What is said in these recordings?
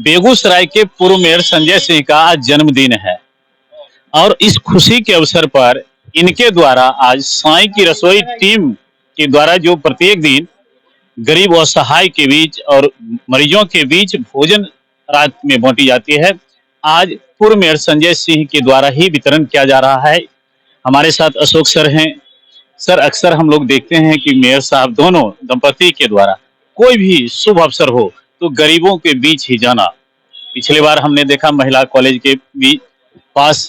बेगूसराय के पूर्व मेयर संजय सिंह का आज जन्मदिन है और इस खुशी के अवसर पर इनके द्वारा आज साईं की रसोई टीम के द्वारा जो प्रत्येक दिन गरीब और असहाय के बीच और मरीजों के बीच भोजन रात में बांटी जाती है, आज पूर्व मेयर संजय सिंह के द्वारा ही वितरण किया जा रहा है। हमारे साथ अशोक सर हैं। सर, अक्सर हम लोग देखते हैं कि मेयर साहब दोनों दंपति के द्वारा कोई भी शुभ अवसर हो तो गरीबों के बीच ही जाना। पिछले बार हमने देखा महिला कॉलेज के बीच पास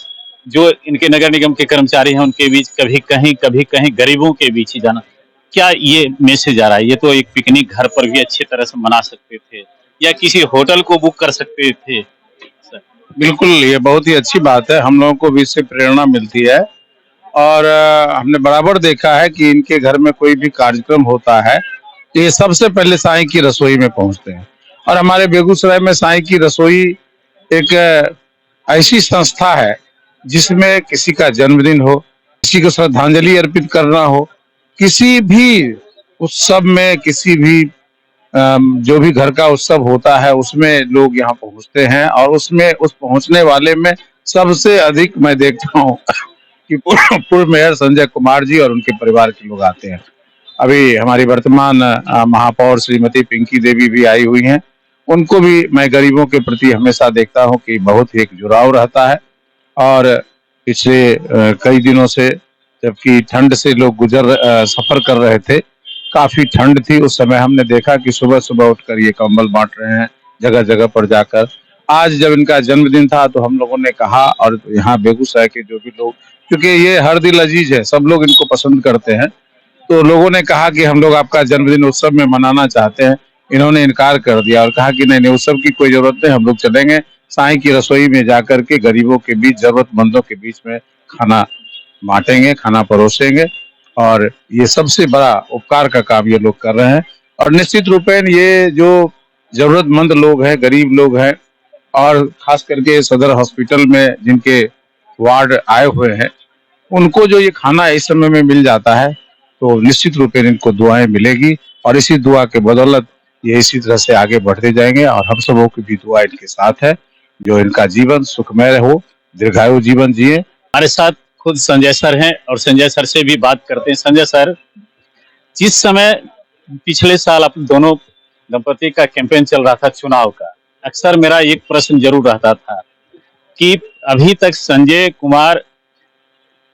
जो इनके नगर निगम के कर्मचारी हैं उनके बीच कभी कहीं गरीबों के बीच ही जाना। क्या ये मैसेज आ रहा है? ये तो एक पिकनिक घर पर भी अच्छी तरह से मना सकते थे या किसी होटल को बुक कर सकते थे सर। बिल्कुल, ये बहुत ही अच्छी बात है। हम लोगों को भी इससे प्रेरणा मिलती है और हमने बराबर देखा है कि इनके घर में कोई भी कार्यक्रम होता है तो ये सबसे पहले साईं की रसोई में पहुंचते हैं। और हमारे बेगूसराय में साईं की रसोई एक ऐसी संस्था है जिसमें किसी का जन्मदिन हो, किसी को श्रद्धांजलि अर्पित करना हो, किसी भी उत्सव में, किसी भी जो भी घर का उत्सव होता है उसमें लोग यहाँ पहुंचते हैं और उसमें उस पहुंचने वाले में सबसे अधिक मैं देखता हूँ कि पूर्व मेयर संजय कुमार जी और उनके परिवार के लोग आते हैं। अभी हमारी वर्तमान महापौर श्रीमती पिंकी देवी भी आई हुई हैं। उनको भी मैं गरीबों के प्रति हमेशा देखता हूँ कि बहुत ही एक जुड़ाव रहता है। और पिछले कई दिनों से, जबकि ठंड से लोग सफर कर रहे थे, काफी ठंड थी, उस समय हमने देखा कि सुबह सुबह उठकर ये कंबल बांट रहे हैं जगह जगह पर जाकर। आज जब इनका जन्मदिन था तो हम लोगों ने कहा, और यहाँ बेगूसराय के जो भी लोग, क्योंकि ये हर दिल अजीज है, सब लोग इनको पसंद करते हैं, तो लोगों ने कहा कि हम लोग आपका जन्मदिन उत्सव में मनाना चाहते हैं। इन्होंने इनकार कर दिया और कहा कि नहीं नहीं, उत्सव की कोई जरूरत नहीं, हम लोग चलेंगे साईं की रसोई में जाकर के गरीबों के बीच, जरूरतमंदों के बीच में खाना बांटेंगे, खाना परोसेंगे। और ये सबसे बड़ा उपकार का काम ये लोग कर रहे हैं। और निश्चित रूपेण ये जो जरूरतमंद लोग हैं, गरीब लोग हैं, और खास करके सदर हॉस्पिटल में जिनके वार्ड आए हुए हैं, उनको जो ये खाना इस समय में मिल जाता है तो निश्चित रूपेण इनको दुआएं मिलेगी और इसी दुआ के बदौलत ये इसी तरह से आगे बढ़ते जाएंगे। और हम सबों की भी दुआ इनके साथ है, जो इनका जीवन सुखमय हो, दीर्घायु जीवन जिए। हमारे साथ खुद संजय सर हैं और संजय सर से भी बात करते हैं। संजय सर, जिस समय पिछले साल आप दोनों दंपति का कैंपेन चल रहा था चुनाव का, अक्सर मेरा एक प्रश्न जरूर रहता था कि अभी तक संजय कुमार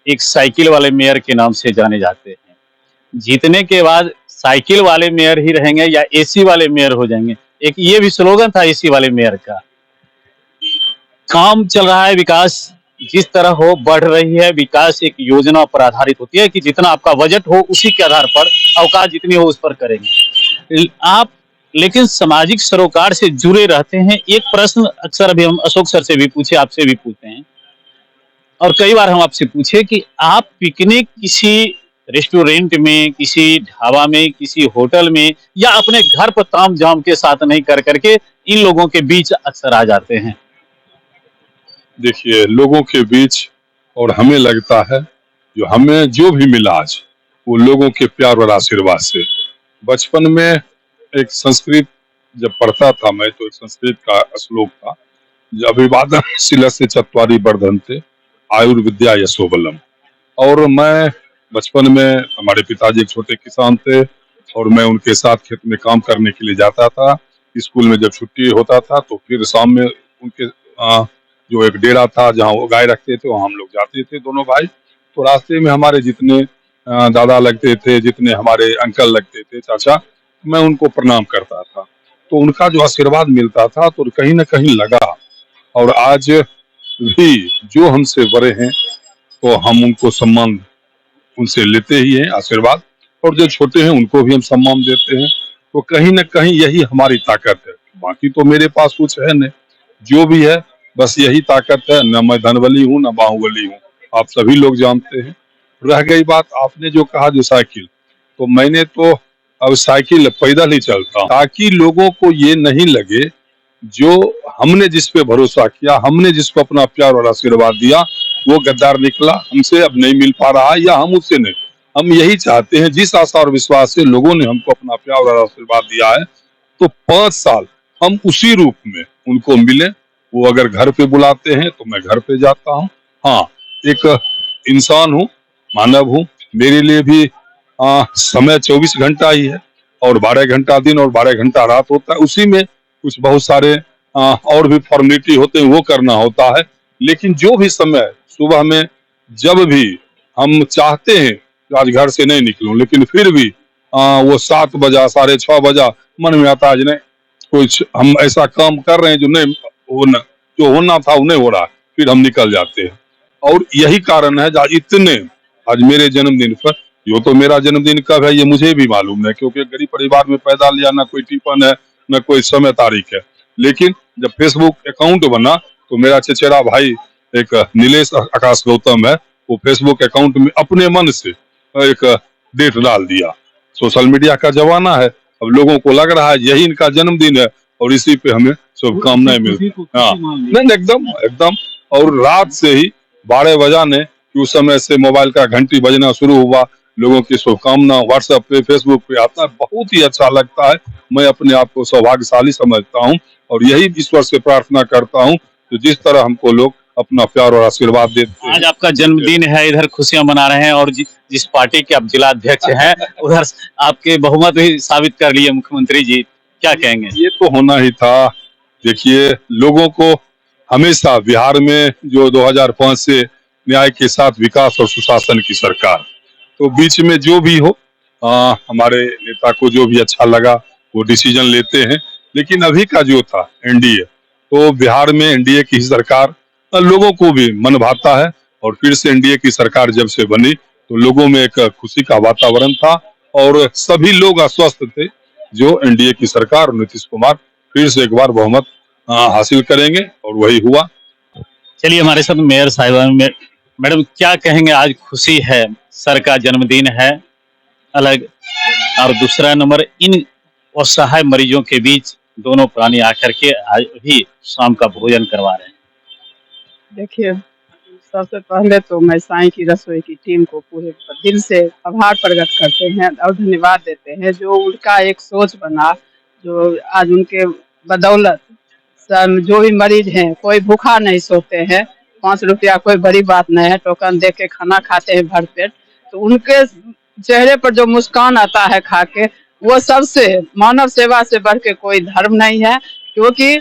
एक साइकिल वाले मेयर के नाम से जाने जाते हैं, जीतने के बाद साइकिल वाले मेयर ही रहेंगे या एसी वाले मेयर हो जाएंगे? एक ये भी स्लोगन था एसी वाले मेयर का। काम चल रहा है, विकास जिस तरह हो बढ़ रही है, विकास एक योजना पर आधारित होती है कि जितना आपका बजट हो उसी के आधार पर अवकाश जितनी हो उस पर करेंगे आप, लेकिन सामाजिक सरोकार से जुड़े रहते हैं। एक प्रश्न अक्सर अभी हम अशोक सर से भी पूछे, आपसे भी पूछते हैं और कई बार हम आपसे पूछे कि आप पिकनिक किसी रेस्टोरेंट में, किसी ढाबा में, किसी होटल में या अपने घर पर ताम झाम के साथ नहीं कर करके इन लोगों के बीच अक्सर आ जाते हैं। देखिए, लोगों के बीच, और हमें लगता है जो हमें जो भी मिला आज वो लोगों के प्यार और आशीर्वाद से। बचपन में एक संस्कृत जब पढ़ता था मैं, तो एक संस्कृत का श्लोक था, अभिवादन शीलस्य चत्वारि वर्धन्ते आयुर्विद्या यशोबलम। और मैं बचपन में, हमारे पिताजी एक छोटे किसान थे और मैं उनके साथ खेत में काम करने के लिए जाता था। स्कूल में जब छुट्टी होता था तो फिर शाम में उनके जो एक डेरा था जहाँ वो गाय रखते थे, वहाँ हम लोग जाते थे दोनों भाई। तो रास्ते में हमारे जितने दादा लगते थे, जितने हमारे अंकल लगते थे, चाचा, मैं उनको प्रणाम करता था, तो उनका जो आशीर्वाद मिलता था तो कहीं ना कहीं लगा। और आज भी जो हमसे बड़े हैं तो हम उनको सम्मान उनसे लेते ही हैं, आशीर्वाद, और जो छोटे हैं उनको भी हम सम्मान देते हैं। तो कहीं ना कहीं यही हमारी ताकत है। बाकी तो मेरे पास कुछ है नहीं, जो भी है बस यही ताकत है। न मैं धनबली हूँ न बाहुबली हूँ, आप सभी लोग जानते हैं। रह गई बात आपने जो कहा जो साइकिल, तो मैंने तो अब साइकिल पैदल ही चलता हूं, ताकि लोगों को ये नहीं लगे जो हमने जिस पे भरोसा किया, हमने जिसको अपना प्यार और आशीर्वाद दिया, वो गद्दार निकला, हमसे अब नहीं मिल पा रहा है, या हम उससे नहीं। हम यही चाहते हैं, जिस आशा और विश्वास से लोगों ने हमको अपना प्यार और आशीर्वाद दिया है, तो 5 साल हम उसी रूप में उनको मिले। वो अगर घर पे बुलाते हैं तो मैं घर पे जाता हूँ। हाँ, एक इंसान हूँ, मानव हूँ, मेरे लिए भी समय 24 घंटा ही है और 12 घंटा दिन और 12 घंटा रात होता है। उसी में कुछ बहुत सारे और भी फॉर्मेलिटी होते हैं, वो करना होता है। लेकिन जो भी समय सुबह में जब भी हम चाहते हैं कि आज घर से नहीं निकलूं, लेकिन फिर भी वो 7 बजा 6:30 बजा मन में आता है आज नहीं, कुछ हम ऐसा काम कर रहे हैं जो नहीं होना, जो होना था वो नहीं हो रहा है, फिर हम निकल जाते हैं। और यही कारण है आज इतने, आज मेरे जन्मदिन पर, यो तो मेरा जन्मदिन कब है ये मुझे भी मालूम है, क्योंकि गरीब परिवार में पैदा लिया, ना कोई टिफिन है ना कोई समय तारीख है। लेकिन जब फेसबुक अकाउंट बना तो मेरा चचेरा भाई एक नीलेश आकाश गौतम है, वो फेसबुक अकाउंट में अपने मन से एक डेट डाल दिया। सोशल मीडिया का जमाना है, अब लोगों को लग रहा है यही इनका जन्मदिन है और इसी पे हमें शुभकामनाएं मिलती। हाँ, नहीं एकदम एकदम। और रात से ही 12 बजाने कि उस समय से मोबाइल का घंटी बजना शुरू हुआ, लोगों की शुभकामना व्हाट्सएप पे फेसबुक पे आता है, बहुत ही अच्छा लगता है। मैं अपने आप को सौभाग्यशाली समझता हूँ और यही ईश्वर से प्रार्थना करता हूँ कि जिस तरह हमको लोग अपना प्यार और आशीर्वाद देते हैं। आज आपका जन्मदिन है, इधर खुशियां मना रहे हैं और जिस पार्टी के आप जिला अध्यक्ष हैं उधर आपके बहुमत भी साबित कर लिए मुख्यमंत्री जी, क्या कहेंगे? ये तो होना ही था। देखिए, लोगों को हमेशा बिहार में जो 2005 से न्याय के साथ विकास और सुशासन की सरकार, तो बीच में जो भी हो हमारे नेता को जो भी अच्छा लगा वो डिसीजन लेते हैं। लेकिन अभी का जो था एनडीए, तो बिहार में एनडीए की सरकार लोगों को भी मन भाता है और फिर से एनडीए की सरकार जब से बनी तो लोगों में एक खुशी का वातावरण था और सभी लोग आश्वस्त थे जो एनडीए की सरकार नीतीश कुमार फिर से एक बार बहुमत हासिल करेंगे और वही हुआ। चलिए हमारे साथ मेयर साहिबा मैडम, क्या कहेंगे? आज खुशी है, सर का जन्मदिन है अलग, और दूसरा नंबर इन असहाय मरीजों के बीच दोनों प्राणी आकर के आज भी शाम का भोजन करवा रहे हैं। देखिए, सबसे पहले तो मैं साईं की रसोई की टीम को पूरे दिल से आभार प्रकट करते हैं और धन्यवाद देते हैं, जो उनका एक सोच बना, जो आज उनके बदौलत जो भी मरीज हैं कोई भूखा नहीं सोते हैं। 5 रुपया कोई बड़ी बात नहीं है, टोकन दे के खाना खाते हैं भरपेट, तो उनके चेहरे पर जो मुस्कान आता है खा के, वो सबसे मानव सेवा से बढ़ के कोई धर्म नहीं है। क्योंकि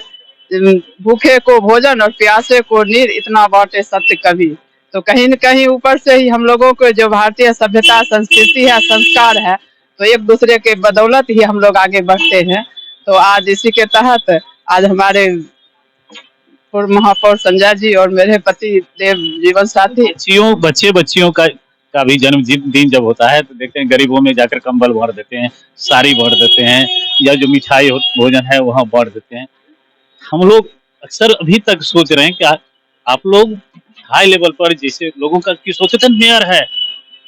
भूखे को भोजन और प्यासे को नीर, इतना बांटे सत्य कभी। तो कहीं न कहीं ऊपर से ही हम लोगों को जो भारतीय सभ्यता, संस्कृति है, संस्कार है, तो एक दूसरे के बदौलत ही हम लोग आगे बढ़ते हैं। तो आज इसी के तहत आज हमारे पूर्व महापौर संजय जी और मेरे पति देव जीवन साथी बच्चियों का भी जन्मदिन जब होता है तो देखते हैं गरीबों में जाकर कंबल भर देते हैं, साड़ी भर देते हैं, या जो मिठाई भोजन है वहाँ बांट देते हैं। हम लोग अक्सर अभी तक सोच रहे हैं कि आप लोग हाई लेवल पर जैसे लोगों का की सोचते थे मेयर है,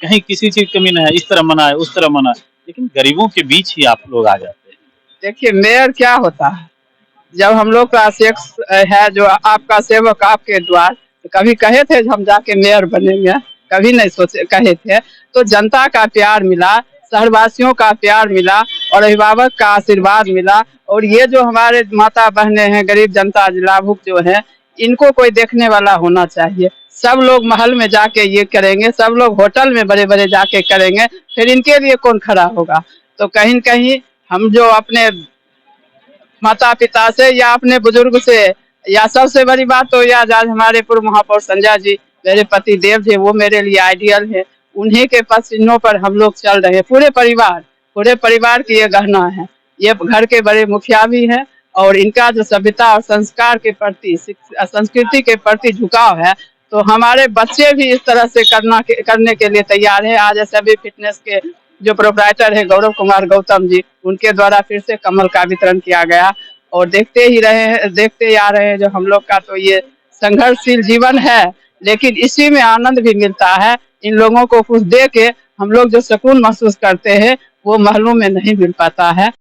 कहीं किसी चीज कमी नहीं है, इस तरह मना है उस तरह मना है, लेकिन गरीबों के बीच ही आप लोग आ जाते हैं। देखिए, मेयर क्या होता है, जब हम लोग का सेक्स है जो आपका सेवक आपके द्वार, तो कभी कहे थे हम जाके मेयर बनेंगे, कभी नहीं सोचे कहे थे। तो जनता का प्यार मिला, शहरवासियों का प्यार मिला और अभिभावक का आशीर्वाद मिला। और ये जो हमारे माता बहने हैं, गरीब जनता लाभुक जो है, इनको कोई देखने वाला होना चाहिए। सब लोग महल में जाके ये करेंगे, सब लोग होटल में बड़े बड़े जाके करेंगे, फिर इनके लिए कौन खड़ा होगा? तो कहीं न कहीं हम जो अपने माता पिता से या अपने बुजुर्ग से, या सबसे बड़ी बात तो यह आज हमारे पूर्व महापौर संजय जी, मेरे पति देव जी, वो मेरे लिए आइडियल है। उन्हीं के पसीनों पर हम लोग चल रहे हैं, पूरे परिवार की ये गहना है। ये घर के बड़े मुखिया भी हैं और इनका जो सभ्यता और संस्कार के प्रति, संस्कृति के प्रति झुकाव है, तो हमारे बच्चे भी इस तरह से करने के लिए तैयार है। आज सभी फिटनेस के जो प्रोप्राइटर है गौरव कुमार गौतम जी, उनके द्वारा फिर से कमल का वितरण किया गया। और देखते ही आ रहे हैं जो हम लोग का तो ये संघर्षशील जीवन है, लेकिन इसी में आनंद भी मिलता है। इन लोगों को कुछ दे के हम लोग जो सुकून महसूस करते हैं वो महलों में नहीं मिल पाता है।